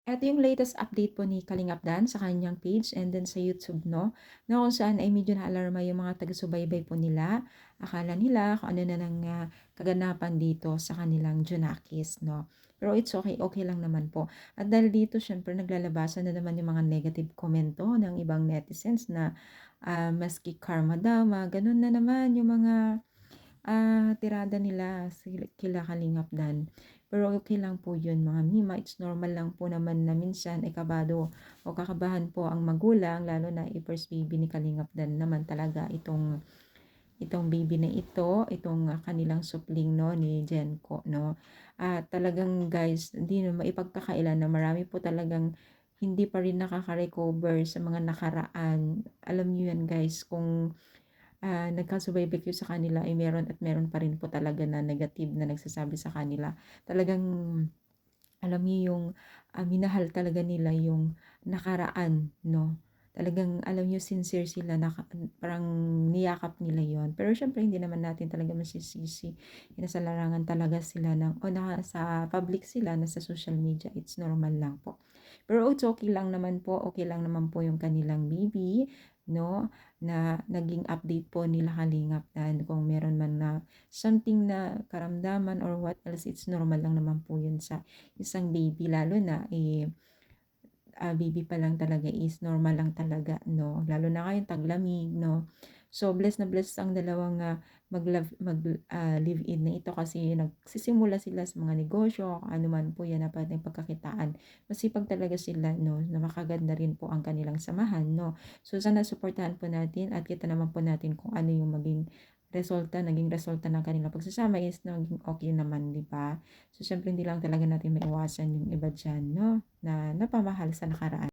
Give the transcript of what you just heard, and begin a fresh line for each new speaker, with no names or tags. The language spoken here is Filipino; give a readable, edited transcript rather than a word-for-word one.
Eto yung latest update po ni Kalingap Dan sa kanyang page and then sa YouTube 'no, na kung saan ay medyo naalarma yung mga taga-subaybay po nila. Akala nila kung ano na ng, kaganapan dito sa kanilang Junakis 'no. Pero it's okay, okay lang naman po. At dahil dito siyempre naglalabasan na naman yung mga negative komento ng ibang netizens na, maski karma daw, mga gano'n na naman yung mga tirada nila kila Kalingap Dan. Pero okey lang po yun mga Mima, it's normal lang po naman na minsan ay kabado o kakabahan po ang magulang lalo na first baby ni Kalingap Dan naman talaga itong baby na ito, itong, kanilang supling 'no ni Jenko 'no. At talagang guys hindi na maipagkakailan na marami po talagang hindi pa rin nakaka-recover sa mga nakaraan. Alam niyo yan guys kung nagkasubaybay kayo sa kanila ay meron at meron pa rin po talaga na negative na nagsasabi sa kanila. Talagang alam niyo yung, minahal talaga nila yung nakaraan 'no. Talagang alam niyo sincere sila parang niyakap nila yon. Pero siyempre hindi naman natin talaga masisisi, nasa larangan talaga sila ng o nasa public sila, nasa social media, it's normal lang po. Pero it's okay lang naman po, okay lang naman po yung kanilang baby 'no, na naging update po nila Kalingap dan kung meron man na something na karamdaman or what else, it's normal lang naman po yun sa isang baby lalo na, baby pa lang talaga is normal lang talaga 'no, lalo na ngayong taglamig 'no. So, blessed na blessed ang dalawang, live-in na ito kasi nagsisimula sila sa mga negosyo, kung ano man po 'yan na puwedeng pagkakitaan. Masipag talaga sila 'no, na makaganda rin po ang kanilang samahan 'no. So, sana suportahan po natin at kita naman po natin kung ano yung naging resulta ng kanilang pagsasama is naging okey naman, 'di ba? So, siyempre hindi lang talaga natin maiwasan yung iba diyan 'no, na napamahal sa nakaraan.